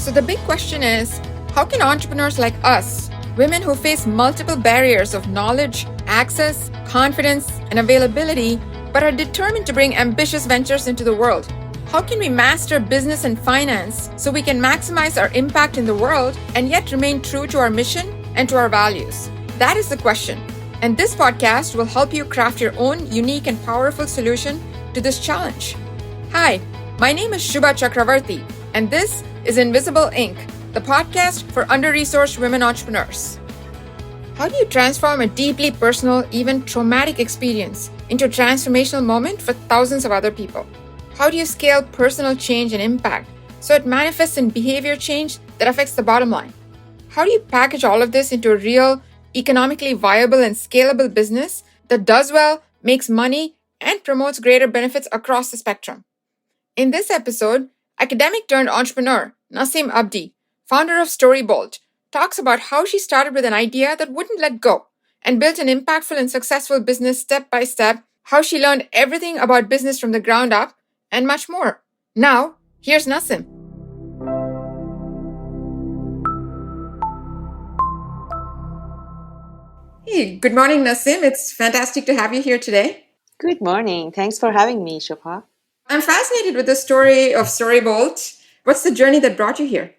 So the big question is, how can entrepreneurs like us, women who face multiple barriers of knowledge, access, confidence, and availability, but are determined to bring ambitious ventures into the world, how can we master business and finance so we can maximize our impact in the world and yet remain true to our mission and to our values? That is the question. And this podcast will help you craft your own unique and powerful solution to this challenge. Hi, my name is Shubha Chakravarti, and this is Invisible Inc., the podcast for under-resourced women entrepreneurs. How do you transform a deeply personal, even traumatic experience into a transformational moment for thousands of other people? How do you scale personal change and impact so it manifests in behavior change that affects the bottom line? How do you package all of this into a real, economically viable and scalable business that does well, makes money, and promotes greater benefits across the spectrum? In this episode, academic turned entrepreneur Nassim Abdi, founder of Storybolt, talks about how she started with an idea that wouldn't let go and built an impactful and successful business step by step, how she learned everything about business from the ground up, and much more. Now, here's Nassim. Hey, good morning, Nassim. It's fantastic to have you here today. Good morning. Thanks for having me, Shubha. I'm fascinated with the story of Storybolt. What's the journey that brought you here?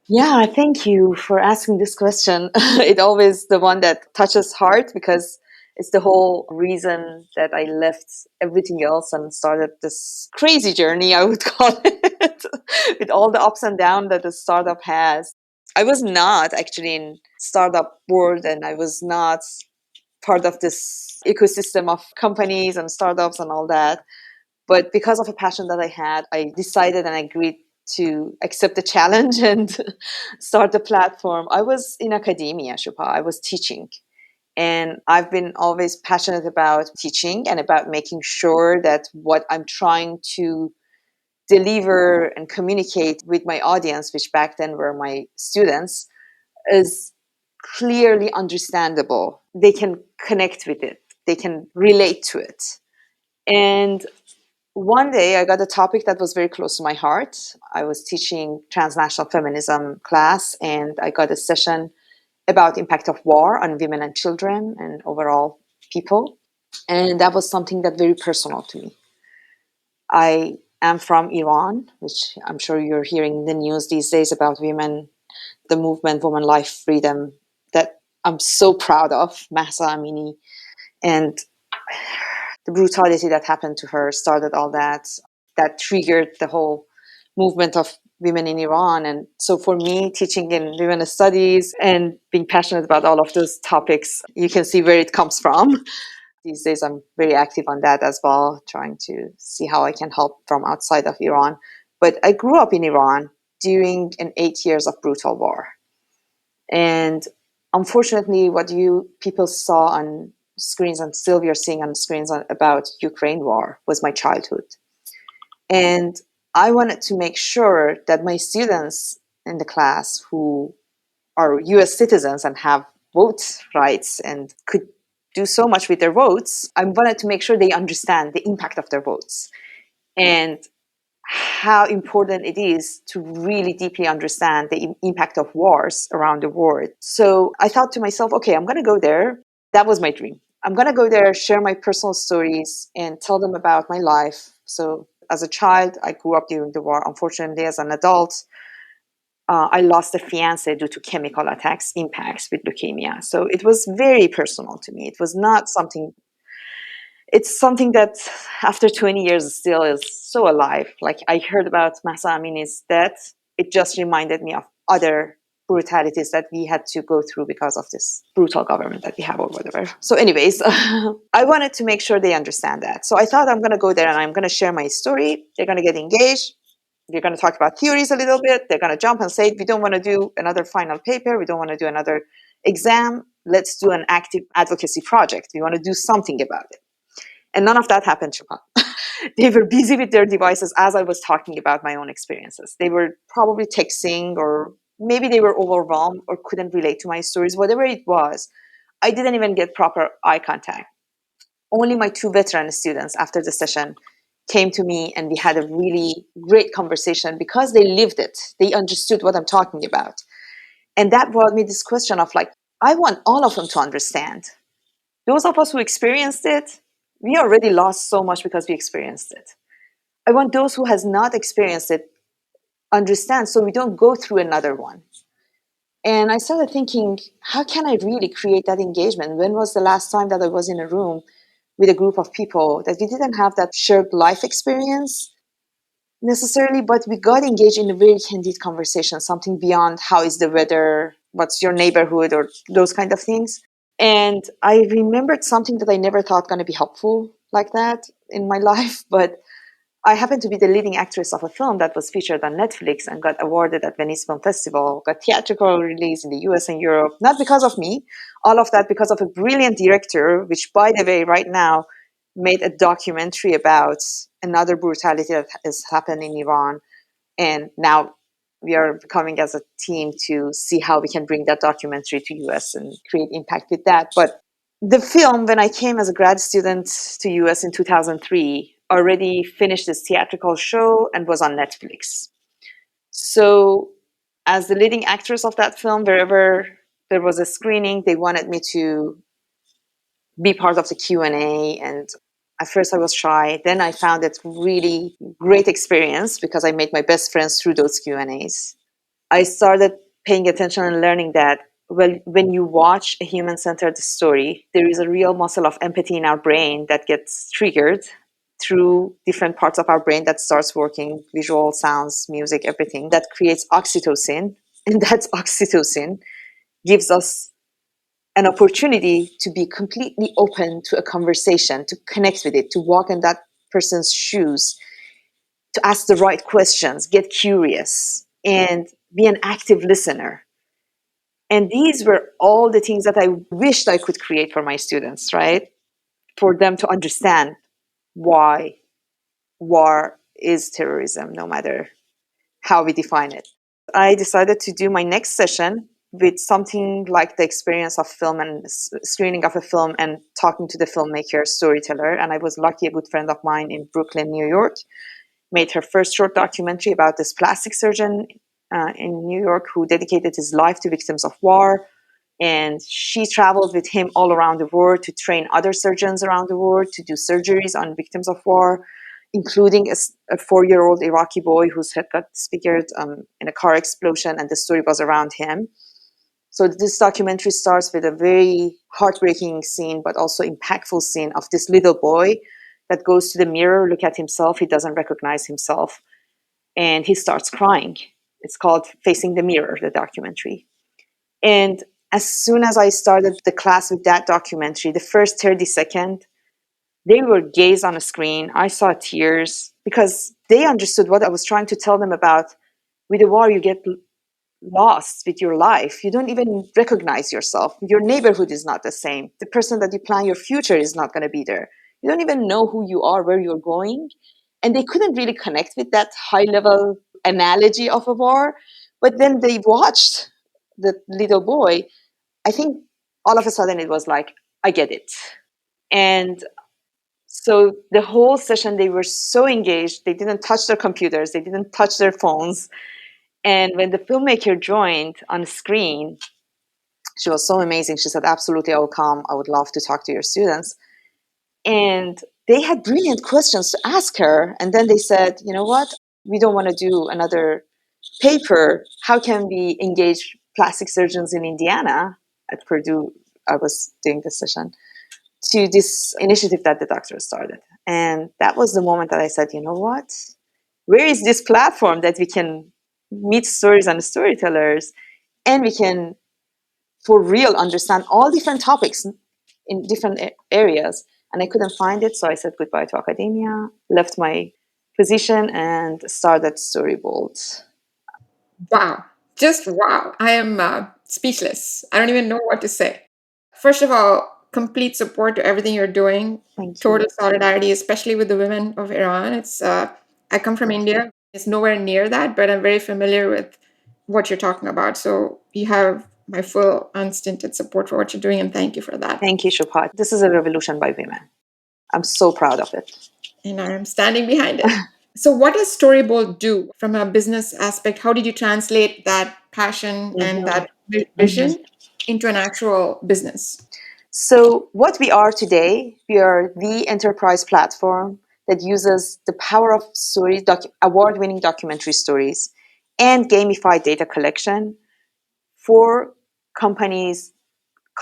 Yeah, thank you for asking this question. It's always the one that touches heart because it's the whole reason that I left everything else and started this crazy journey, I would call it, with all the ups and downs that the startup has. I was not actually in startup world, and I was not part of this ecosystem of companies and startups and all that. But because of a passion that I had, I decided and agreed to accept the challenge and start the platform. I was in academia, Shubha. I was teaching. And I've been always passionate about teaching and about making sure that what I'm trying to deliver and communicate with my audience, which back then were my students, is clearly understandable. They can connect with it. They can relate to it. And one day I got a topic that was very close to my heart. I was teaching transnational feminism class, and I got a session about impact of war on women and children and overall people. And that was something that very personal to me. I am from Iran, which I'm sure you're hearing in the news these days about women, the movement, woman life freedom, that I'm so proud of, Mahsa Amini. And the brutality that happened to her started all that triggered the whole movement of women in Iran. And so for me, teaching in women's studies and being passionate about all of those topics, you can see where it comes from. These days, I'm very active on that as well, trying to see how I can help from outside of Iran. But I grew up in Iran during an 8 years of brutal war. And unfortunately, what you people saw on screens, and still we are seeing on screens about Ukraine war, was my childhood. And I wanted to make sure that my students in the class who are US citizens and have vote rights and could do so much with their votes, I wanted to make sure they understand the impact of their votes and how important it is to really deeply understand the impact of wars around the world. So I thought to myself, okay, I'm going to go there. That was my dream. I'm going to go there, share my personal stories, and tell them about my life. So as a child, I grew up during the war. Unfortunately, as an adult, I lost a fiance due to chemical attacks, impacts with leukemia. So it was very personal to me. It was not something, it's something that after 20 years still is so alive. Like I heard about Mahsa Amini's death, it just reminded me of other brutalities that we had to go through because of this brutal government that we have or whatever. So anyways, I wanted to make sure they understand that. So I thought I'm going to go there and I'm going to share my story. They're going to get engaged. We're going to talk about theories a little bit. They're going to jump and say, we don't want to do another final paper. We don't want to do another exam. Let's do an active advocacy project. We want to do something about it. And none of that happened, Shubha. They were busy with their devices as I was talking about my own experiences. They were probably texting, or maybe they were overwhelmed or couldn't relate to my stories, whatever it was. I didn't even get proper eye contact. Only my 2 veteran students after the session came to me and we had a really great conversation because they lived it. They understood what I'm talking about. And that brought me this question of like, I want all of them to understand. Those of us who experienced it, we already lost so much because we experienced it. I want those who has not experienced it understand so we don't go through another one. And I started thinking, how can I really create that engagement? When was the last time that I was in a room with a group of people that we didn't have that shared life experience necessarily, but we got engaged in a very candid conversation, something beyond how is the weather, what's your neighborhood, or those kind of things. And I remembered something that I never thought going to be helpful like that in my life, but I happened to be the leading actress of a film that was featured on Netflix and got awarded at Venice Film Festival, got theatrical release in the US and Europe, not because of me, all of that because of a brilliant director, which, by the way, right now made a documentary about another brutality that has happened in Iran. And now we are coming as a team to see how we can bring that documentary to US and create impact with that. But the film, when I came as a grad student to US in 2003, already finished its theatrical show and was on Netflix. So as the leading actress of that film, wherever there was a screening, they wanted me to be part of the Q&A. And at first I was shy. Then I found it really great experience because I made my best friends through those Q&As. I started paying attention and learning that when you watch a human-centered story, there is a real muscle of empathy in our brain that gets triggered through different parts of our brain that starts working, visual, sounds, music, everything, that creates oxytocin. And that oxytocin gives us an opportunity to be completely open to a conversation, to connect with it, to walk in that person's shoes, to ask the right questions, get curious, and be an active listener. And these were all the things that I wished I could create for my students, right? For them to understand why war is terrorism, no matter how we define it. I decided to do my next session with something like the experience of film and screening of a film and talking to the filmmaker, storyteller. And I was lucky, a good friend of mine in Brooklyn, New York, made her first short documentary about this plastic surgeon in New York who dedicated his life to victims of war. And she traveled with him all around the world to train other surgeons around the world to do surgeries on victims of war, including a 4-year-old Iraqi boy whose head got disfigured in a car explosion, and the story was around him. So this documentary starts with a very heartbreaking scene, but also impactful scene of this little boy that goes to the mirror, look at himself, he doesn't recognize himself, and he starts crying. It's called Facing the Mirror, the documentary. And as soon as I started the class with that documentary, the first 30 seconds, they were gaze on a screen. I saw tears because they understood what I was trying to tell them about. With the war, you get lost with your life. You don't even recognize yourself. Your neighborhood is not the same. The person that you plan your future is not going to be there. You don't even know who you are, where you're going. And they couldn't really connect with that high level analogy of a war. But then they watched the little boy. I think all of a sudden it was like, I get it. And so the whole session, they were so engaged. They didn't touch their computers. They didn't touch their phones. And when the filmmaker joined on screen, she was so amazing. She said, absolutely, I will come. I would love to talk to your students. And they had brilliant questions to ask her. And then they said, you know what? We don't want to do another paper. How can we engage plastic surgeons in Indiana at Purdue? I was doing this session to this initiative that the doctor started. And that was the moment that I said, you know what? Where is this platform that we can meet stories and storytellers and we can for real understand all different topics in different areas? And I couldn't find it, so I said goodbye to academia, left my position, and started Storybolt. Wow. Just wow. I am speechless. I don't even know what to say. First of all, complete support to everything you're doing. Thank Total you. solidarity, especially with the women of Iran. I come from India. It's nowhere near that, but I'm very familiar with what you're talking about. So you have my full unstinted support for what you're doing, and thank you for that. Thank you, Shubhat. This is a revolution by women. I'm so proud of it. And I am standing behind it. So, what does Storybolt do from a business aspect? How did you translate that passion and Mhm. that vision into an actual business? So, what we are today, we are the enterprise platform that uses the power of stories, award winning documentary stories, and gamified data collection for companies'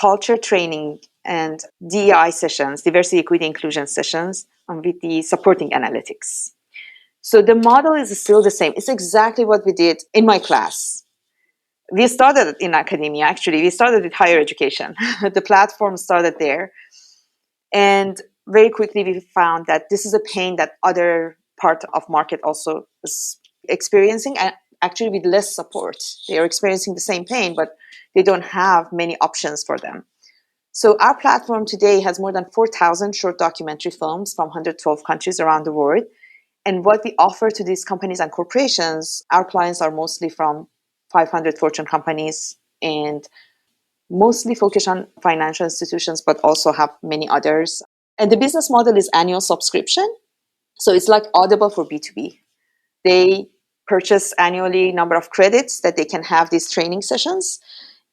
culture training and DEI sessions, diversity, equity, inclusion sessions, with the supporting analytics. So, the model is still the same. It's exactly what we did in my class. We started in academia, actually. We started with higher education. The platform started there. And very quickly we found that this is a pain that other part of market also is experiencing, and actually with less support. They are experiencing the same pain, but they don't have many options for them. So our platform today has more than 4,000 short documentary films from 112 countries around the world. And what we offer to these companies and corporations, our clients are mostly from 500 Fortune companies and mostly focus on financial institutions, but also have many others. And the business model is annual subscription. So it's like Audible for B2B. They purchase annually number of credits that they can have these training sessions.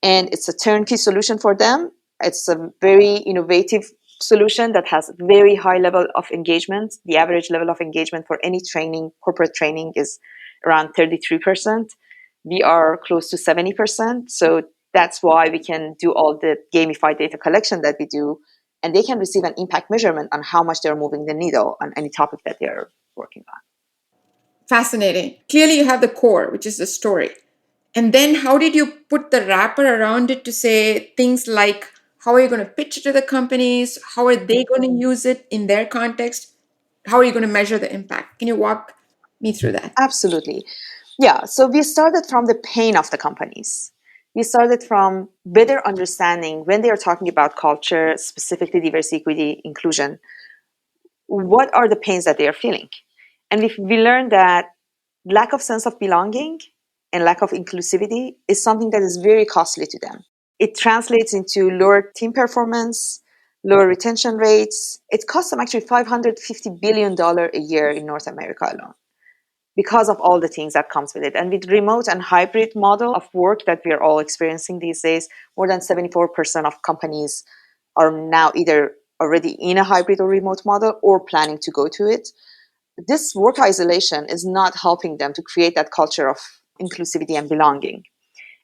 And it's a turnkey solution for them. It's a very innovative solution that has very high level of engagement. The average level of engagement for any training, corporate training, is around 33%. We are close to 70%. So that's why we can do all the gamified data collection that we do. And they can receive an impact measurement on how much they're moving the needle on any topic that they're working on. Fascinating. Clearly, you have the core, which is the story. And then, how did you put the wrapper around it to say things like, how are you going to pitch it to the companies? How are they going to use it in their context? How are you going to measure the impact? Can you walk me through that? Absolutely. Yeah. So we started from the pain of the companies. We started from better understanding when they are talking about culture, specifically diversity, equity, inclusion, what are the pains that they are feeling? And we learned that lack of sense of belonging and lack of inclusivity is something that is very costly to them. It translates into lower team performance, lower retention rates. It costs them actually $550 billion a year in North America alone because of all the things that comes with it. And with remote and hybrid model of work that we are all experiencing these days, more than 74% of companies are now either already in a hybrid or remote model or planning to go to it. This work isolation is not helping them to create that culture of inclusivity and belonging.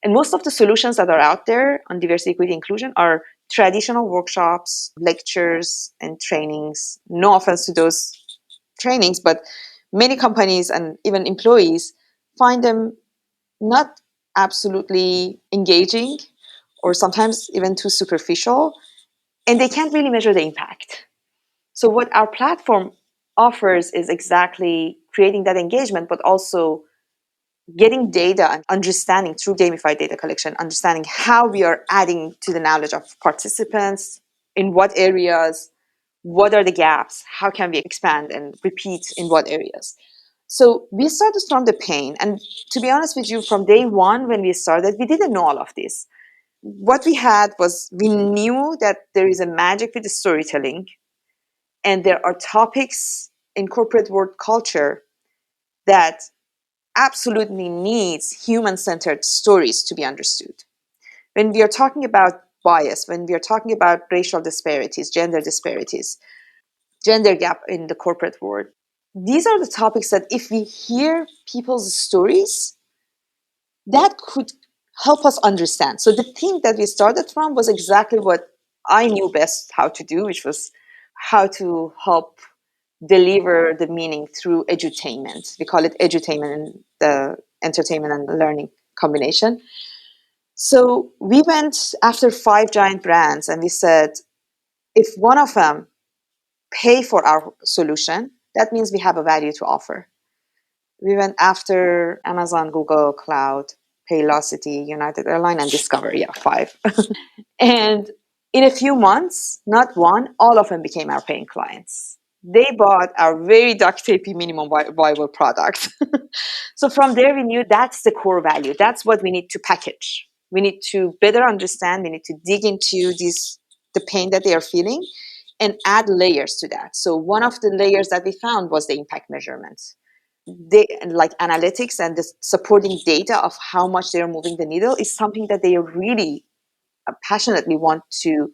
And most of the solutions that are out there on diversity, equity, inclusion are traditional workshops, lectures, and trainings. No offense to those trainings, but many companies and even employees find them not absolutely engaging or sometimes even too superficial, and they can't really measure the impact. So, what our platform offers is exactly creating that engagement, but also getting data and understanding through gamified data collection, understanding how we are adding to the knowledge of participants, in what areas, what are the gaps, how can we expand and repeat in what areas. So we started from the pain. And to be honest with you, from day one when we started, we didn't know all of this. What we had was we knew that there is a magic with the storytelling, and there are topics in corporate world culture that absolutely needs human-centered stories to be understood. When we are talking about bias, when we are talking about racial disparities, gender gap in the corporate world, these are the topics that if we hear people's stories, that could help us understand. So the thing that we started from was exactly what I knew best how to do, which was how to help deliver the meaning through edutainment. We call it edutainment in the entertainment and learning combination. So we went after 5 giant brands and we said, if one of them pay for our solution, that means we have a value to offer. We went after Amazon, Google Cloud, Paylocity, United Airlines, and Discover. Yeah, 5. And in a few months, not one, all of them became our paying clients. They bought our very duct tapey minimum viable product. So from there, we knew that's the core value. That's what we need to package. We need to better understand. We need to dig into the pain that they are feeling and add layers to that. So one of the layers that we found was the impact measurement. Like analytics and the supporting data of how much they're moving the needle is something that they really passionately want to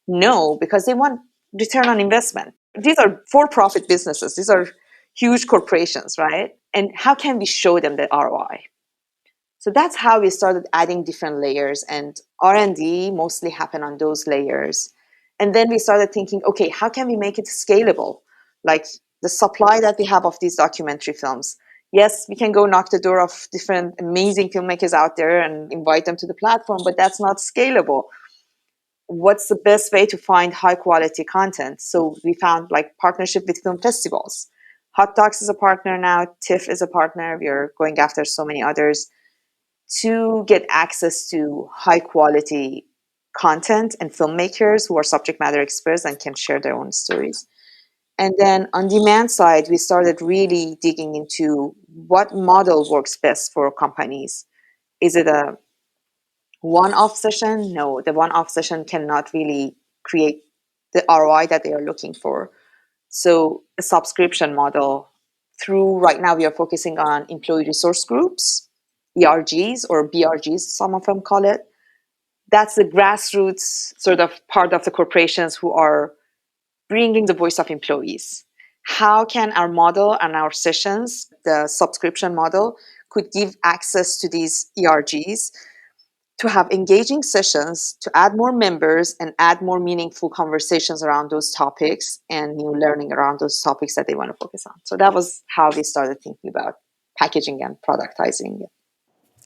know, because they want return on investment. These are for-profit businesses. These are huge corporations, right? And how can we show them the ROI? So that's how we started adding different layers, and R&D mostly happened on those layers. And then we started thinking, okay, how can we make it scalable? Like the supply that we have of these documentary films. Yes, we can go knock the door of different amazing filmmakers out there and invite them to the platform, but that's not scalable. What's the best way to find high quality content? So we found like partnership with film festivals. Hot Docs is a partner now, TIFF is a partner. We're going after so many others to get access to high quality content and filmmakers who are subject matter experts and can share their own stories. And then on demand side, we started really digging into what model works best for companies. Is it a one-off session? No, the one-off session cannot really create the ROI that they are looking for. So a subscription model through, right now we are focusing on employee resource groups, ERGs or BRGs, some of them call it. That's the grassroots sort of part of the corporations who are bringing the voice of employees. How can our model and our sessions, the subscription model, could give access to these ERGs to have engaging sessions, to add more members and add more meaningful conversations around those topics and new learning around those topics that they want to focus on. So that was how we started thinking about packaging and productizing it.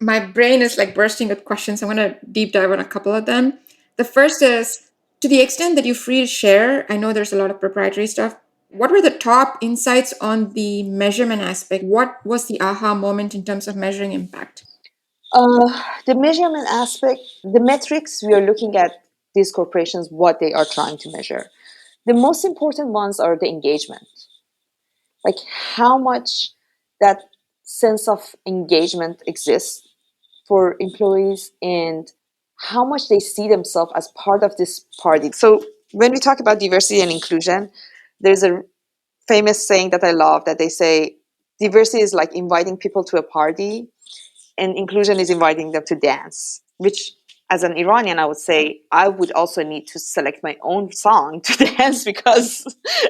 My brain is like bursting with questions. I'm going to deep dive on a couple of them. The first is, to the extent that you're free to share, I know there's a lot of proprietary stuff. What were the top insights on the measurement aspect? What was the aha moment in terms of measuring impact? The measurement aspect, the metrics we are looking at these corporations, what they are trying to measure. The most important ones are the engagement. Like how much that sense of engagement exists for employees and how much they see themselves as part of this party. So when we talk about diversity and inclusion, there's a famous saying that I love that they say diversity is like inviting people to a party and inclusion is inviting them to dance, which as an Iranian, I would say I would also need to select my own song to dance because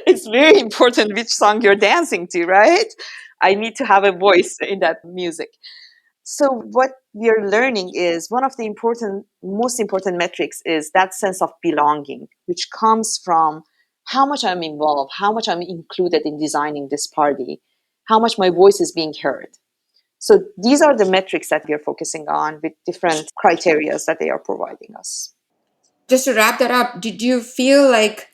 it's very important which song you're dancing to, right? I need to have a voice in that music. So what we are learning is one of the most important metrics is that sense of belonging, which comes from how much I'm involved, how much I'm included in designing this party, how much my voice is being heard. So these are the metrics that we are focusing on with different criteria that they are providing us. Just to wrap that up, did you feel like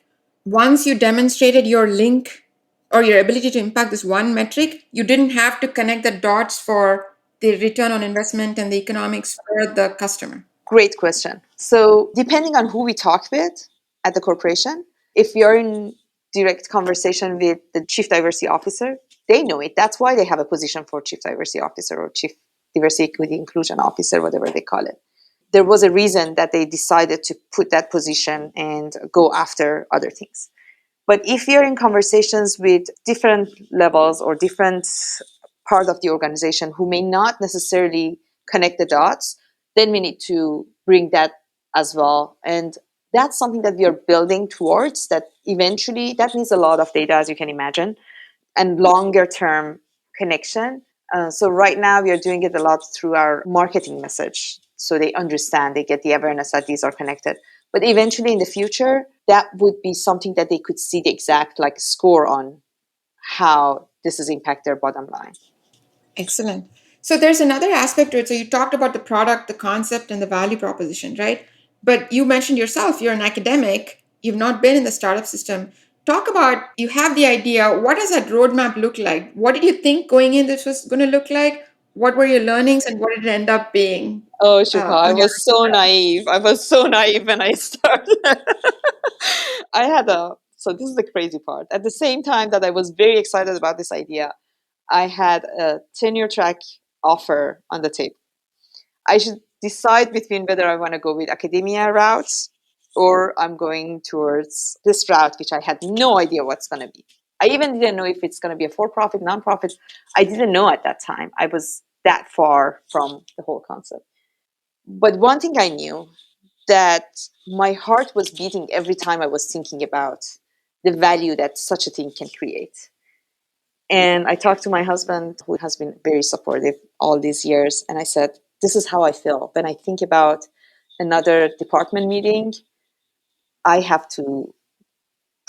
once you demonstrated your link or your ability to impact this one metric, you didn't have to connect the dots for the return on investment and the economics for the customer? Great question. So depending on who we talk with at the corporation, if we are in direct conversation with the chief diversity officer, they know it. That's why they have a position for chief diversity officer or chief diversity equity inclusion officer, whatever they call it. There was a reason that they decided to put that position and go after other things. But if you're in conversations with different levels or different part of the organization who may not necessarily connect the dots, then we need to bring that as well. And that's something that we are building towards, that eventually that needs a lot of data, as you can imagine, and longer term connection. So right now we are doing it a lot through our marketing message. So they understand, they get the awareness that these are connected. But eventually in the future, that would be something that they could see the exact like score on how this has impacted their bottom line. Excellent. So there's another aspect to it. So you talked about the product, the concept, and the value proposition, right? But you mentioned yourself, you're an academic, you've not been in the startup system. Talk about, you have the idea. What does that roadmap look like? What did you think going in this was going to look like? What were your learnings and what did it end up being Oh, Shikha, I on your was so naive. I was so naive when I started. So this is the crazy part. At the same time that I was very excited about this idea, I had a tenure track offer on the table. I should decide between whether I want to go with academia routes or I'm going towards this route, which I had no idea what's going to be. I even didn't know if it's going to be a for-profit, non-profit. I didn't know at that time. I was that far from the whole concept. But one thing I knew, that my heart was beating every time I was thinking about the value that such a thing can create. And I talked to my husband, who has been very supportive all these years, and I said, this is how I feel. When I think about another department meeting, I have to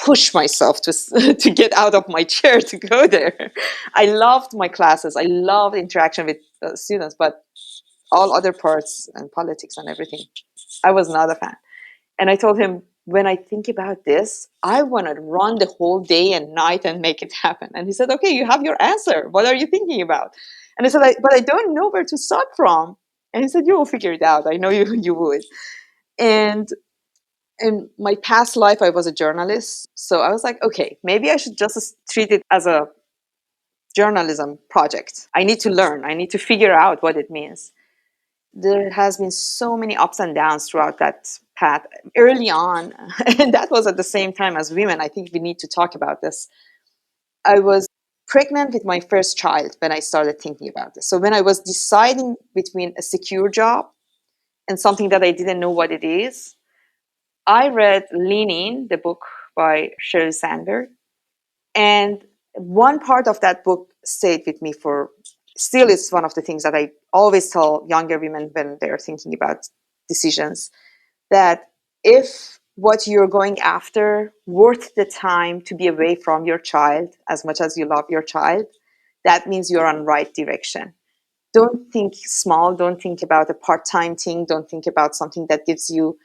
push myself to to get out of my chair to go there. I loved my classes. I loved interaction with students, but all other parts and politics and everything, I was not a fan. And I told him, when I think about this, I want to run the whole day and night and make it happen. And he said, okay, you have your answer. What are you thinking about? And I said, but I don't know where to start from. And he said, you will figure it out. I know you would. And in my past life, I was a journalist. So I was like, okay, maybe I should just treat it as a journalism project. I need to learn. I need to figure out what it means. There has been so many ups and downs throughout that path early on. And that was at the same time as women. I think we need to talk about this. I was pregnant with my first child when I started thinking about this. So when I was deciding between a secure job and something that I didn't know what it is, I read Lean In, the book by Sheryl Sandberg. And one part of that book stayed with me for, still is one of the things that I always tell younger women when they're thinking about decisions, that if what you're going after worth the time to be away from your child as much as you love your child, that means you're on right direction. Don't think small. Don't think about a part-time thing. Don't think about something that gives you.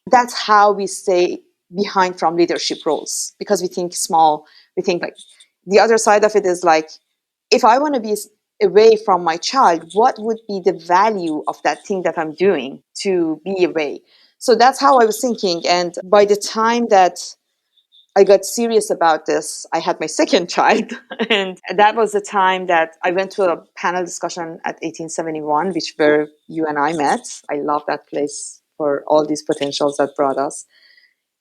That's how we stay behind from leadership roles, because we think small. We think like, the other side of it is like, if I want to be away from my child, what would be the value of that thing that I'm doing to be away? So that's how I was thinking. And by the time that I got serious about this, I had my second child. And that was the time that I went to a panel discussion at 1871, which where you and I met. I love that place for all these potentials that brought us.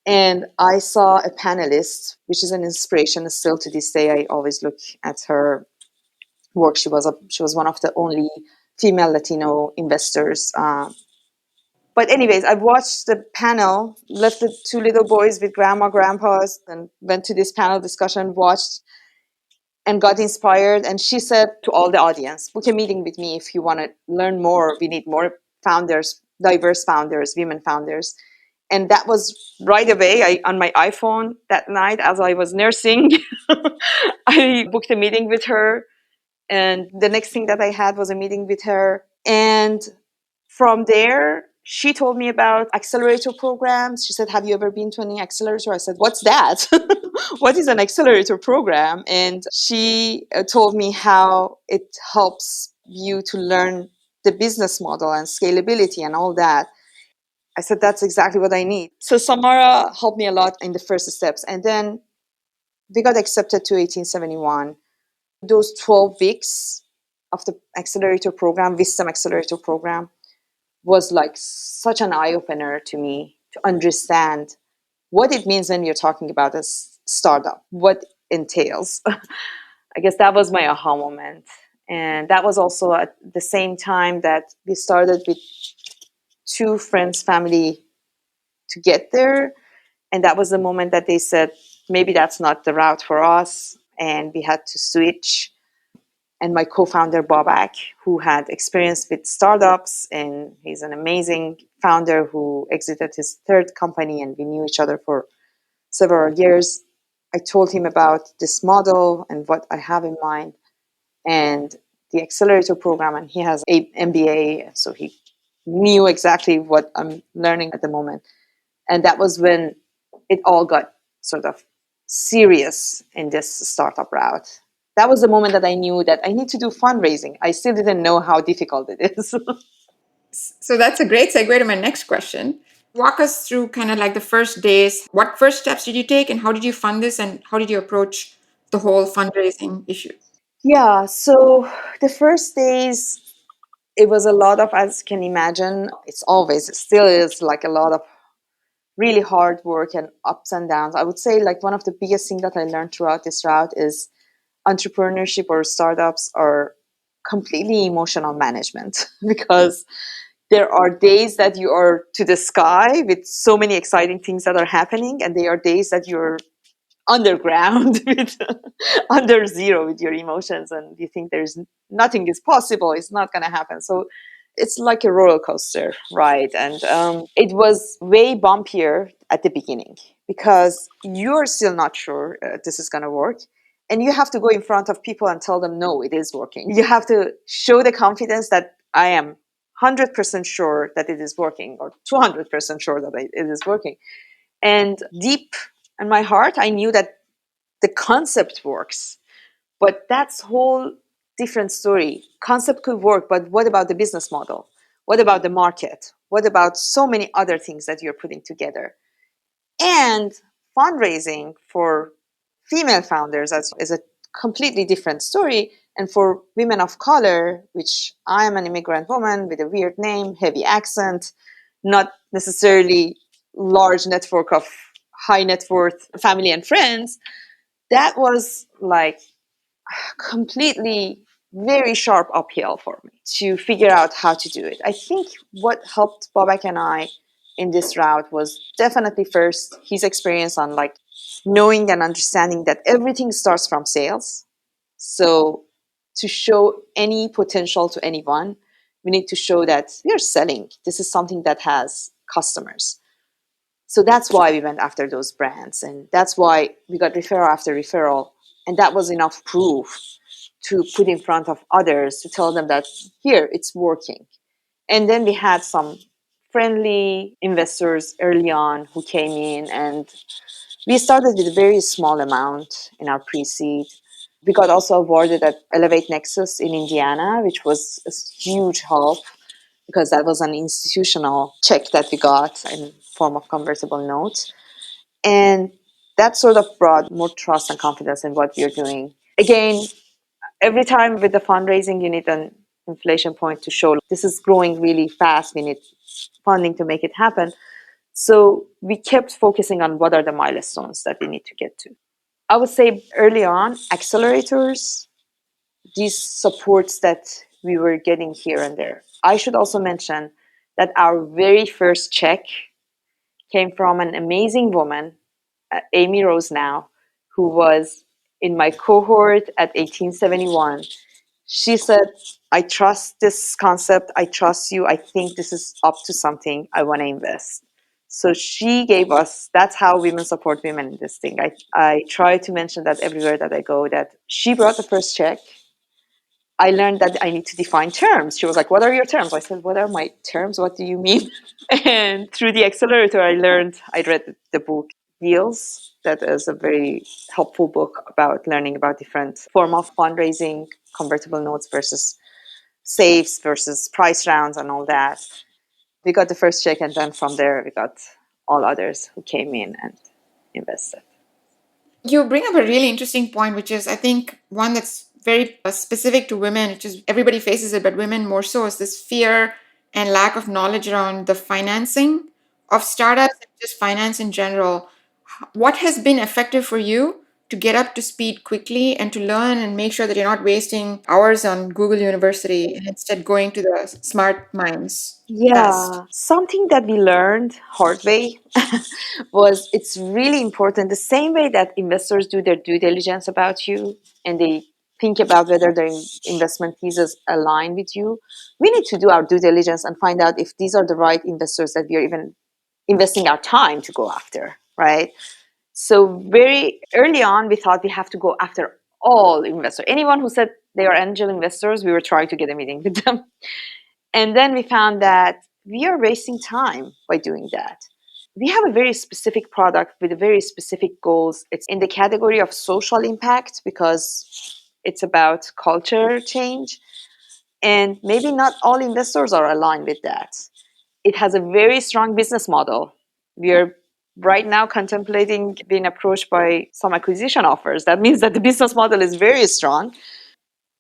And I saw a panelist, which is an inspiration still to this day. I always look at her work. She was one of the only female Latino investors. But anyways, I watched the panel, left the two little boys with grandma, grandpas, and went to this panel discussion, watched, and got inspired. And she said to all the audience, book a meeting with me if you want to learn more. We need more founders, diverse founders, women founders. And that was right away. On my iPhone that night as I was nursing, I booked a meeting with her. And the next thing that I had was a meeting with her. And from there, she told me about accelerator programs. She said, have you ever been to any accelerator? I said, what's that? What is an accelerator program? And she told me how it helps you to learn the business model and scalability and all that. I said, that's exactly what I need. So Samara helped me a lot in the first steps. And then we got accepted to 1871. Those 12 weeks of the accelerator program, Wisdom Accelerator program, was like such an eye-opener to me to understand what it means when you're talking about a startup, what entails. I guess that was my aha moment. And that was also at the same time that we started with two friends' family to get there. And that was the moment that they said, maybe that's not the route for us. And we had to switch. And my co-founder, Babak, who had experience with startups, and he's an amazing founder who exited his third company, and we knew each other for several years. I told him about this model and what I have in mind and the accelerator program, and he has an MBA, so he knew exactly what I'm learning at the moment. And that was when it all got sort of serious in this startup route. That was the moment that I knew that I need to do fundraising. I still didn't know how difficult it is. So that's a great segue to my next question. Walk us through kind of like the first days. What first steps did you take, and how did you fund this, and how did you approach the whole fundraising issue? Yeah, so the first days, it was a lot of, as you can imagine, it still is like a lot of really hard work and ups and downs. I would say like one of the biggest things that I learned throughout this route is entrepreneurship or startups are completely emotional management because there are days that you are to the sky with so many exciting things that are happening, and there are days that you're underground with under zero with your emotions, and you think there's nothing is possible, it's not going to happen. So it's like a roller coaster ride, and it was way bumpier at the beginning because you're still not sure this is going to work, and you have to go in front of people and tell them no, it is working. You have to show the confidence that I am 100% sure that it is working, or 200% sure that it is working. And deep in my heart, I knew that the concept works, but that's whole different story. Concept could work, but what about the business model? What about the market? What about so many other things that you're putting together? And fundraising for female founders is a completely different story. And for women of color, which I am an immigrant woman with a weird name, heavy accent, not necessarily large network of high net worth family and friends, that was like completely very sharp uphill for me to figure out how to do it. I think what helped Babak and I in this route was definitely first his experience on like knowing and understanding that everything starts from sales. So to show any potential to anyone, we need to show that we are selling. This is something that has customers. So that's why we went after those brands, and that's why we got referral after referral, and that was enough proof to put in front of others to tell them that here it's working. And then we had some friendly investors early on who came in, and we started with a very small amount in our pre-seed. We got also awarded at Elevate Nexus in Indiana, which was a huge help because that was an institutional check that we got in form of convertible notes. And that sort of brought more trust and confidence in what we are doing. Again, every time with the fundraising, you need an inflation point to show this is growing really fast. We need funding to make it happen. So we kept focusing on what are the milestones that we need to get to. I would say early on, accelerators, these supports that we were getting here and there. I should also mention that our very first check came from an amazing woman, Amy Rose now, who was in my cohort at 1871. She said, I trust this concept. I trust you. I think this is up to something. I want to invest. So she gave us, that's how women support women in this thing. I try to mention that everywhere that I go, that she brought the first check. I learned that I need to define terms. She was like, what are your terms? I said, what are my terms? What do you mean? And through the accelerator, I read the book Deals. That is a very helpful book about learning about different form of fundraising, convertible notes versus safes versus price rounds and all that. We got the first check, and then from there we got all others who came in and invested. You bring up a really interesting point, which is, I think, one that's very specific to women, which is everybody faces it, but women more so, is this fear and lack of knowledge around the financing of startups and just finance in general. What has been effective for you to get up to speed quickly and to learn and make sure that you're not wasting hours on Google University and instead going to the smart minds fast? Yeah, something that we learned hard way was it's really important. The same way that investors do their due diligence about you and they think about whether their investment thesis align with you, we need to do our due diligence and find out if these are the right investors that we are even investing our time to go after, right? So very early on, we thought we have to go after all investors. Anyone who said they are angel investors, we were trying to get a meeting with them. And then we found that we are wasting time by doing that. We have a very specific product with very specific goals. It's in the category of social impact because it's about culture change. And maybe not all investors are aligned with that. It has a very strong business model. We are right now contemplating being approached by some acquisition offers. That means that the business model is very strong.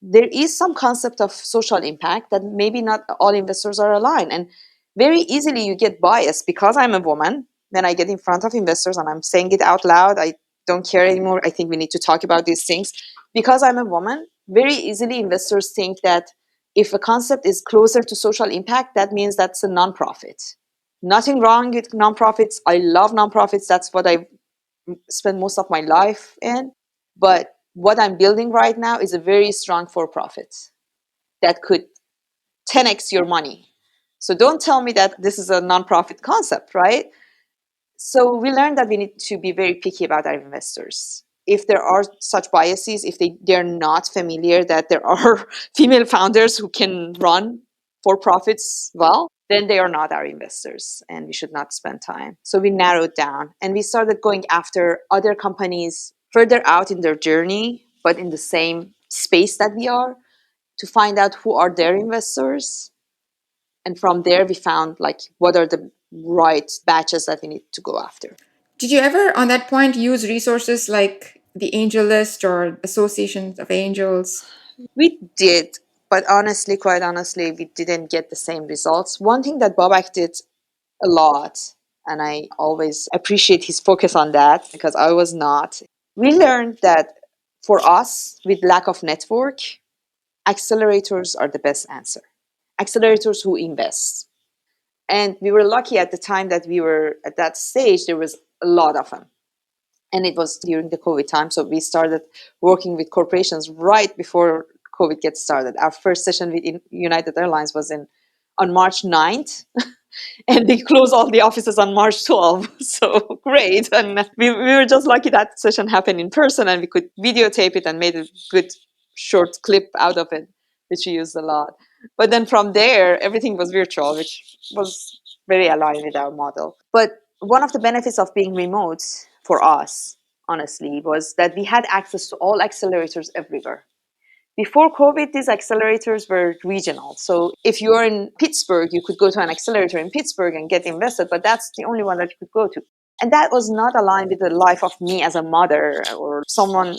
There is some concept of social impact that maybe not all investors are aligned. And very easily you get biased because I'm a woman. when I get in front of investors and I'm saying it out loud, I don't care anymore. I think we need to talk about these things. Because I'm a woman, very easily investors think that if a concept is closer to social impact, that means that's a nonprofit. Nothing wrong with nonprofits. I love nonprofits. That's what I spend most of my life in. But what I'm building right now is a very strong for profit that could 10x your money. So don't tell me that this is a nonprofit concept, right? So we learned that we need to be very picky about our investors. If there are such biases, if they're not familiar that there are female founders who can run for profits well, then they are not our investors and we should not spend time. So we narrowed down and we started going after other companies further out in their journey, but in the same space that we are, to find out who are their investors. And from there we found like what are the right batches that we need to go after. Did you ever, on that point, use resources like the angel list or associations of angels? We did, but honestly, quite honestly, we didn't get the same results. One thing that Babak did a lot, and I always appreciate his focus on that because I was not. We learned that for us, with lack of network, accelerators are the best answer. Accelerators who invest. And we were lucky at the time that we were at that stage, there was a lot of them. And it was during the COVID time. So we started working with corporations right before COVID gets started. Our first session with United Airlines was on March 9th. And they closed all the offices on March 12th. So great. And we were just lucky that session happened in person and we could videotape it and made a good short clip out of it, which we used a lot. But then from there, everything was virtual, which was very aligned with our model. But one of the benefits of being remote for us, honestly, was that we had access to all accelerators everywhere. Before COVID, these accelerators were regional. So if you're in Pittsburgh, you could go to an accelerator in Pittsburgh and get invested, but that's the only one that you could go to. And that was not aligned with the life of me as a mother or someone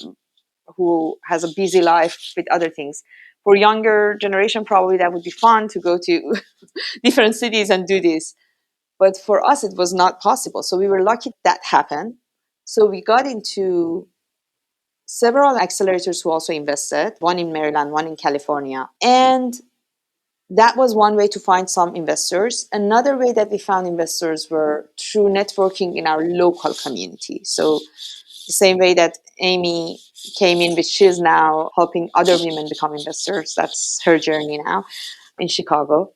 who has a busy life with other things. For younger generation, probably that would be fun to go to different cities and do this. But for us, it was not possible. So we were lucky that happened. So we got into several accelerators who also invested, one in Maryland, one in California. And that was one way to find some investors. Another way that we found investors were through networking in our local community. So the same way that Amy came in, which she's now helping other women become investors. That's her journey now in Chicago.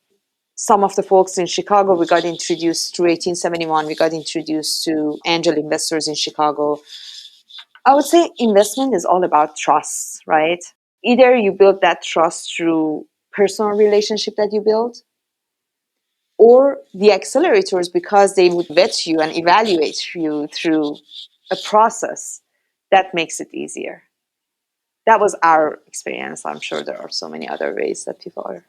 Some of the folks in Chicago, we got introduced through 1871. We got introduced to angel investors in Chicago. I would say investment is all about trust, right? Either you build that trust through personal relationship that you build, or the accelerators, because they would vet you and evaluate you through a process that makes it easier. That was our experience. I'm sure there are so many other ways that people are.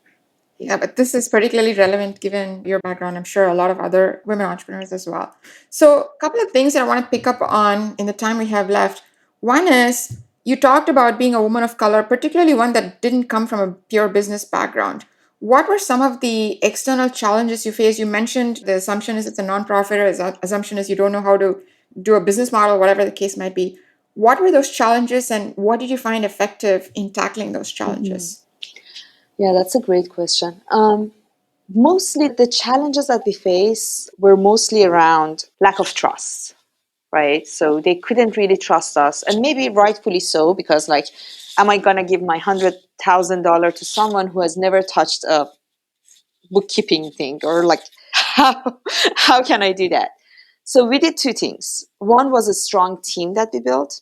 Yeah, but this is particularly relevant given your background. I'm sure a lot of other women entrepreneurs as well. So, a couple of things that I want to pick up on in the time we have left. One is you talked about being a woman of color, particularly one that didn't come from a pure business background. What were some of the external challenges you faced? You mentioned the assumption is it's a nonprofit, or the assumption is you don't know how to do a business model, whatever the case might be. What were those challenges, and what did you find effective in tackling those challenges? Yeah, that's a great question. Mostly the challenges that we face were mostly around lack of trust, right? So they couldn't really trust us, and maybe rightfully so, because like, am I gonna give my $100,000 to someone who has never touched a bookkeeping thing, or like, how can I do that? So we did two things. One was a strong team that we built,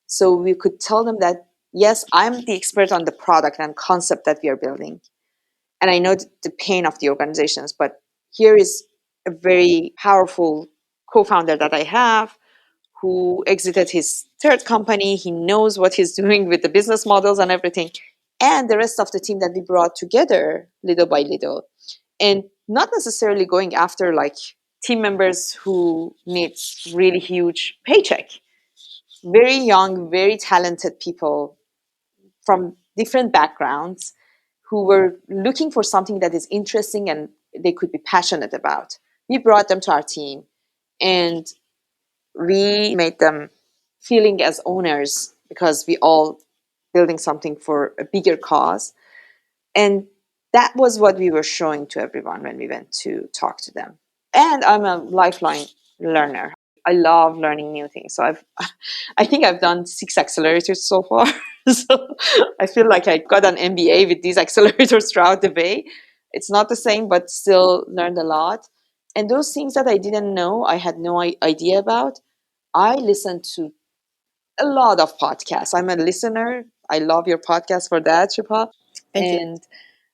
so we could tell them that yes, I'm the expert on the product and concept that we are building, and I know the pain of the organizations, but here is a very powerful co-founder that I have who exited his third company. He knows what he's doing with the business models and everything. And the rest of the team that we brought together little by little. And not necessarily going after like team members who need really huge paycheck. Very young, very talented people from different backgrounds who were looking for something that is interesting and they could be passionate about. We brought them to our team. And we made them feeling as owners because we all building something for a bigger cause. And that was what we were showing to everyone when we went to talk to them. And I'm a lifelong learner. I love learning new things. So I think I've done 6 accelerators so far. So I feel like I got an MBA with these accelerators throughout the way. It's not the same, but still learned a lot. And those things that I didn't know, I had no idea about, I listened to a lot of podcasts. I'm a listener. I love your podcast for that, Shipha. Thank you. And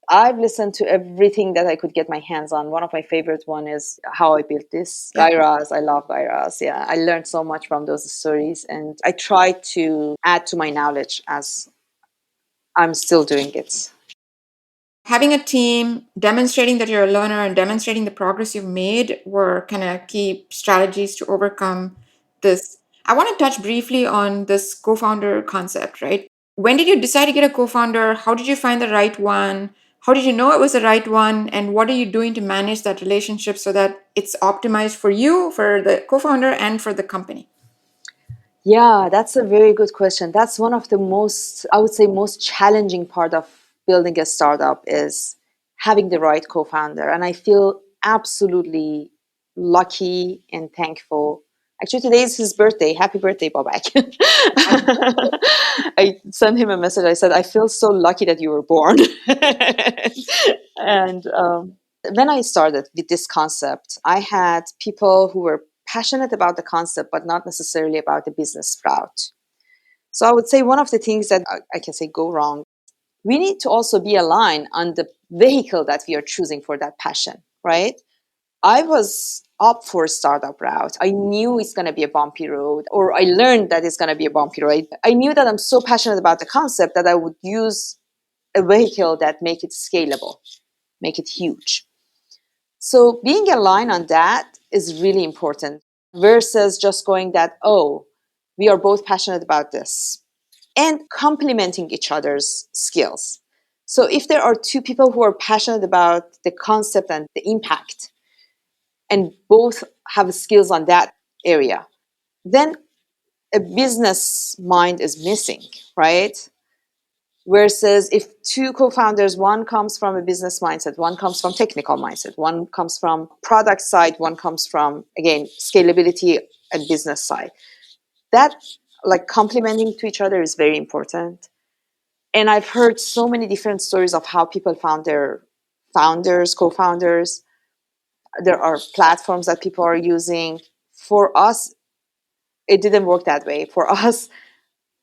I've listened to everything that I could get my hands on. One of my favorite one is How I Built This. Yeah. Gairas, I love Gairas. Yeah, I learned so much from those stories, and I try to add to my knowledge as I'm still doing it. Having a team, demonstrating that you're a learner, and demonstrating the progress you've made were kind of key strategies to overcome this. I want to touch briefly on this co-founder concept, right? When did you decide to get a co-founder? How did you find the right one? How did you know it was the right one? And what are you doing to manage that relationship so that it's optimized for you, for the co-founder, and for the company? Yeah, that's a very good question. That's one of the most, I would say, most challenging part of building a startup is having the right co-founder. And I feel absolutely lucky and thankful. Actually, today is his birthday. Happy birthday, Babak. I sent him a message. I said, I feel so lucky that you were born. And when I started with this concept, I had people who were passionate about the concept, but not necessarily about the business route. So I would say one of the things that I can say go wrong, we need to also be aligned on the vehicle that we are choosing for that passion, right? I was up for a startup route. I knew it's going to be a bumpy road, or I learned that it's going to be a bumpy road. I knew that I'm so passionate about the concept that I would use a vehicle that make it scalable, make it huge. So being aligned on that is really important versus just going that, oh, we are both passionate about this and complementing each other's skills. So if there are two people who are passionate about the concept and the impact and both have skills on that area, then a business mind is missing, right? Versus if two co-founders, one comes from a business mindset, one comes from technical mindset, one comes from product side, one comes from, again, scalability and business side. That like complementing to each other is very important. And I've heard so many different stories of how people found their founders, co-founders. There are platforms that people are using. For us, it didn't work that way. For us,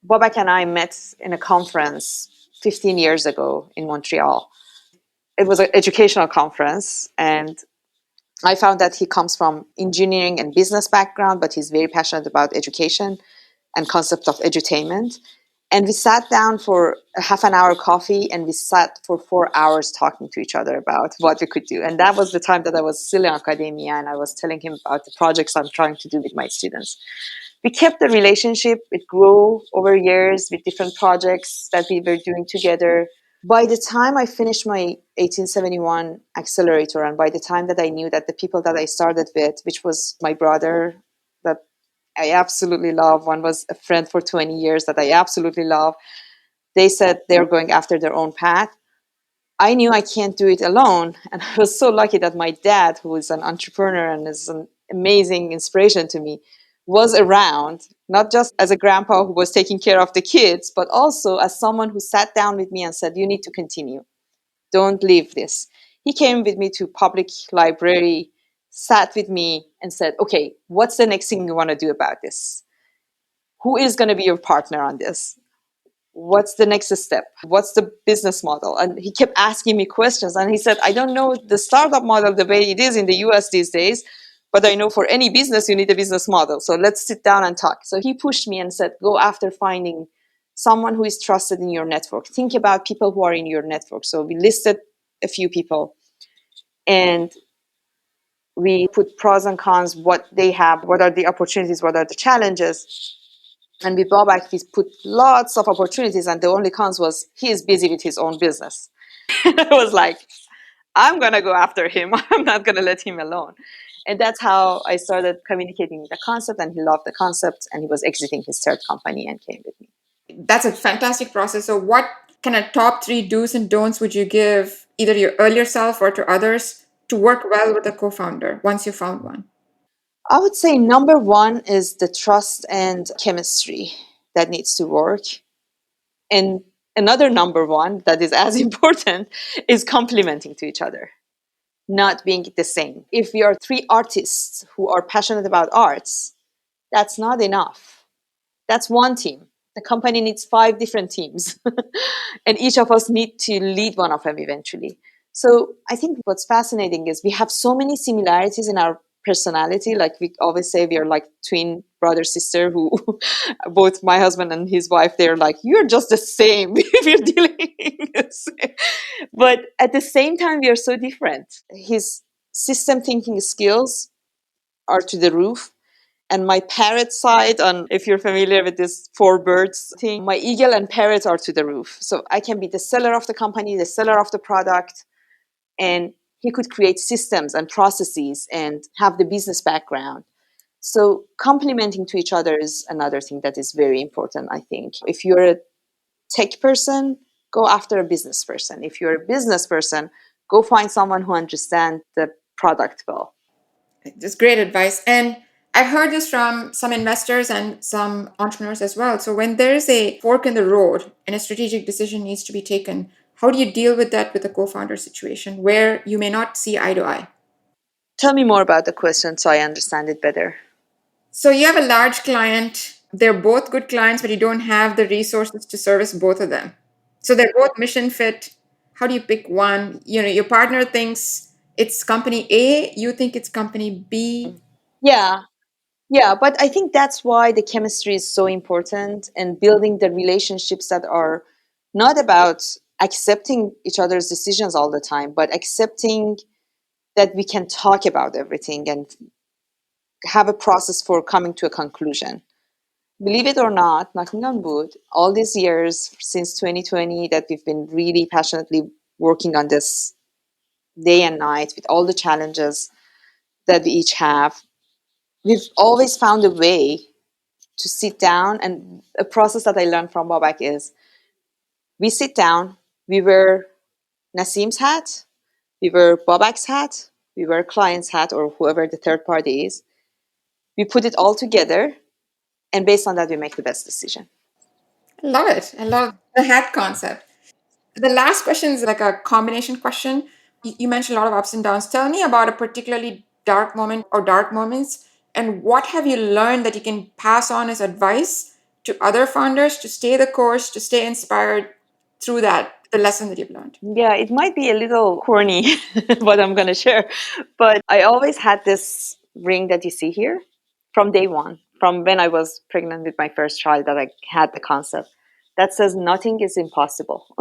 Bobak and I met in a conference 15 years ago in Montreal. It was an educational conference, and I found that he comes from engineering and business background, but he's very passionate about education and concept of edutainment. And we sat down for a half an hour coffee, and we sat for 4 hours talking to each other about what we could do. And that was the time that I was still in academia, and I was telling him about the projects I'm trying to do with my students. We kept the relationship. It grew over years with different projects that we were doing together. By the time I finished my 1871 accelerator, and by the time that I knew that the people that I started with, which was my brother that I absolutely love, one was a friend for 20 years that I absolutely love, they said they're going after their own path. I knew I can't do it alone. And I was so lucky that my dad, who is an entrepreneur and is an amazing inspiration to me, was around, not just as a grandpa who was taking care of the kids, but also as someone who sat down with me and said, you need to continue. Don't leave this. He came with me to public library, sat with me and said, okay, what's the next thing you want to do about this? Who is going to be your partner on this? What's the next step? What's the business model? And he kept asking me questions. And he said, I don't know the startup model the way it is in the US these days, but I know for any business, you need a business model. So let's sit down and talk. So he pushed me and said, go after finding someone who is trusted in your network. Think about people who are in your network. So we listed a few people and we put pros and cons, what they have, what are the opportunities, what are the challenges. And with Bobak, he's put lots of opportunities, and the only cons was he is busy with his own business. I was like, I'm going to go after him. I'm not going to let him alone. And that's how I started communicating the concept, and he loved the concept, and he was exiting his third company and came with me. That's a fantastic process. So, what kind of top three do's and don'ts would you give either your earlier self or to others to work well with a co founder once you found one? I would say number one is the trust and chemistry that needs to work. And another number one that is as important is complementing to each other, not being the same. If we are three artists who are passionate about arts, that's not enough. That's one team. The company needs five different teams, and each of us need to lead one of them eventually. So I think what's fascinating is we have so many similarities in our personality. Like we always say, we are like twin brother sister. Who both my husband and his wife, they're like, you're just the same. We're dealing the same. But at the same time, we are so different. His system thinking skills are to the roof, and my parrot side, on if you're familiar with this four birds thing, my eagle and parrot are to the roof. So I can be the seller of the company, the seller of the product, and he could create systems and processes and have the business background. So complementing to each other is another thing that is very important, I think. If you're a tech person, go after a business person. If you're a business person, go find someone who understands the product well. Just great advice. And I've heard this from some investors and some entrepreneurs as well. So when there is a fork in the road and a strategic decision needs to be taken, how do you deal with that with a co-founder situation where you may not see eye to eye? Tell me more about the question so I understand it better. So you have a large client, they're both good clients, but you don't have the resources to service both of them. So they're both mission fit. How do you pick one? Your partner thinks it's company A, you think it's company B. Yeah, yeah, but I think that's why the chemistry is so important, and building the relationships that are not about accepting each other's decisions all the time, but accepting that we can talk about everything and have a process for coming to a conclusion. Believe it or not, knocking on wood, all these years since 2020 that we've been really passionately working on this day and night with all the challenges that we each have, we've always found a way to sit down. And a process that I learned from Babak is we sit down, we wear Nassim's hat, we wear Babak's hat, we wear client's hat or whoever the third party is. We put it all together, and based on that, we make the best decision. I love it. I love the hat concept. The last question is like a combination question. You mentioned a lot of ups and downs. Tell me about a particularly dark moment or dark moments, and what have you learned that you can pass on as advice to other founders to stay the course, to stay inspired through that, the lesson that you've learned? Yeah, it might be a little corny what I'm going to share, but I always had this ring that you see here from day one, from when I was pregnant with my first child, that I had the concept that says nothing is impossible.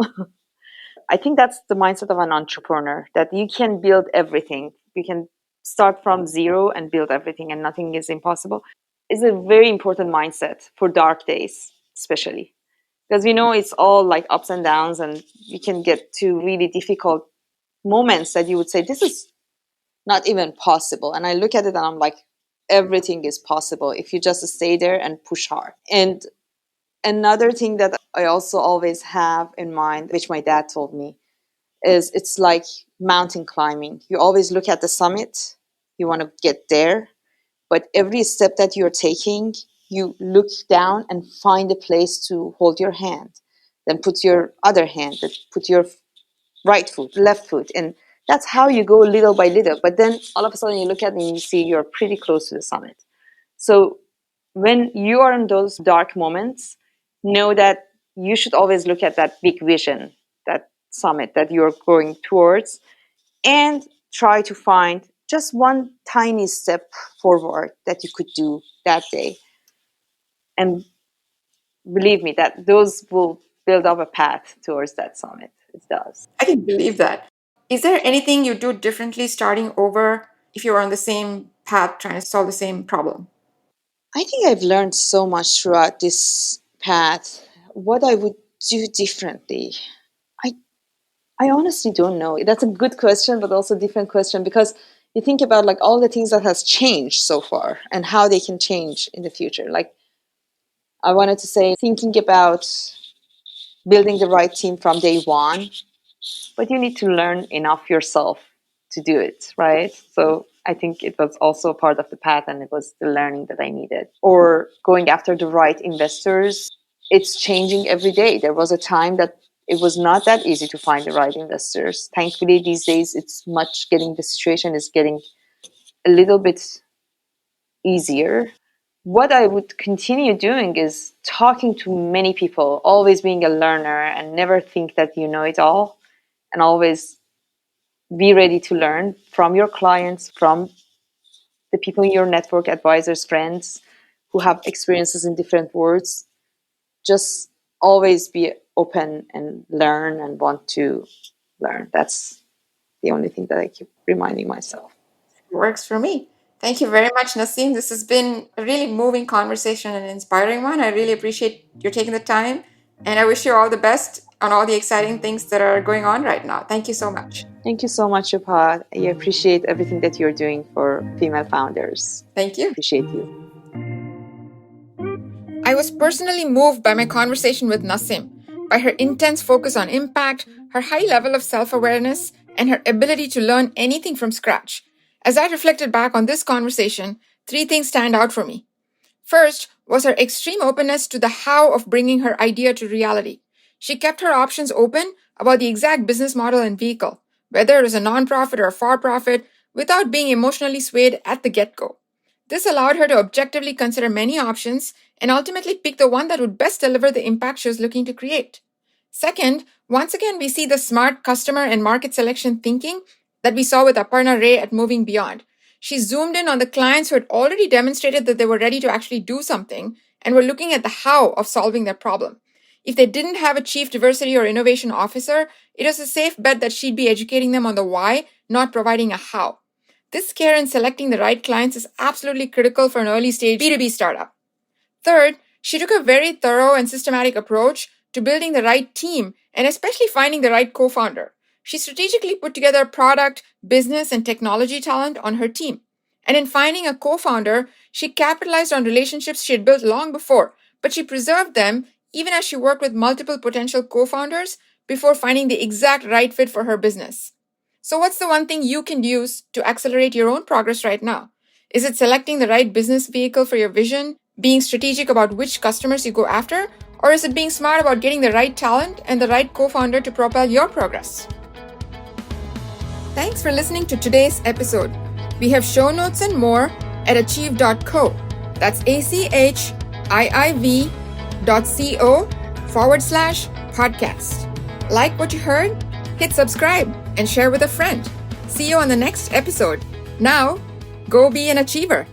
I think that's the mindset of an entrepreneur, that you can build everything. You can start from zero and build everything, and nothing is impossible. It's a very important mindset for dark days, especially because we know it's all like ups and downs, and you can get to really difficult moments that you would say, this is not even possible. And I look at it and I'm like, everything is possible if you just stay there and push hard. And another thing that I also always have in mind, which my dad told me, is it's like mountain climbing. You always look at the summit, you want to get there, but every step that you're taking, you look down and find a place to hold your hand. Then put your other hand, put your right foot, left foot, and that's how you go little by little. But then all of a sudden you look at it and you see you're pretty close to the summit. So when you are in those dark moments, know that you should always look at that big vision, that summit that you're going towards, and try to find just one tiny step forward that you could do that day. And believe me, that those will build up a path towards that summit. It does. I can believe that. Is there anything you do differently starting over if you're on the same path trying to solve the same problem? I think I've learned so much throughout this path. What I would do differently, I I honestly don't know. That's a good question, but also a different question, because you think about like all the things that has changed so far and how they can change in the future. Like I wanted to say, thinking about building the right team from day one, but you need to learn enough yourself to do it, right? So I think it was also a part of the path, and it was the learning that I needed. Or going after the right investors. It's changing every day. There was a time that it was not that easy to find the right investors. Thankfully, these days, the situation is getting a little bit easier. What I would continue doing is talking to many people, always being a learner and never think that you know it all, and always be ready to learn from your clients, from the people in your network, advisors, friends who have experiences in different worlds. Just always be open and learn and want to learn. That's the only thing that I keep reminding myself. Works for me. Thank you very much, Nassim. This has been a really moving conversation and an inspiring one. I really appreciate you taking the time, and I wish you all the best on all the exciting things that are going on right now. Thank you so much. Thank you so much, Shubha. I appreciate everything that you're doing for female founders. Thank you. Appreciate you. I was personally moved by my conversation with Nassim, by her intense focus on impact, her high level of self-awareness, and her ability to learn anything from scratch. As I reflected back on this conversation, 3 things stand out for me. First was her extreme openness to the how of bringing her idea to reality. She kept her options open about the exact business model and vehicle, whether it was a nonprofit or a for-profit, without being emotionally swayed at the get-go. This allowed her to objectively consider many options and ultimately pick the one that would best deliver the impact she was looking to create. Second, once again, we see the smart customer and market selection thinking that we saw with Aparna Ray at Moving Beyond. She zoomed in on the clients who had already demonstrated that they were ready to actually do something and were looking at the how of solving their problem. If they didn't have a chief diversity or innovation officer, it was a safe bet that she'd be educating them on the why, not providing a how. This care in selecting the right clients is absolutely critical for an early stage B2B startup. Third, she took a very thorough and systematic approach to building the right team and especially finding the right co-founder. She strategically put together product, business, and technology talent on her team. And in finding a co-founder, she capitalized on relationships she had built long before, but she preserved them even as she worked with multiple potential co-founders before finding the exact right fit for her business. So what's the one thing you can use to accelerate your own progress right now? Is it selecting the right business vehicle for your vision, being strategic about which customers you go after, or is it being smart about getting the right talent and the right co-founder to propel your progress? Thanks for listening to today's episode. We have show notes and more at achieve.co. That's achieve.co/podcast. Like what you heard? Hit subscribe and share with a friend. See you on the next episode. Now, go be an achiever.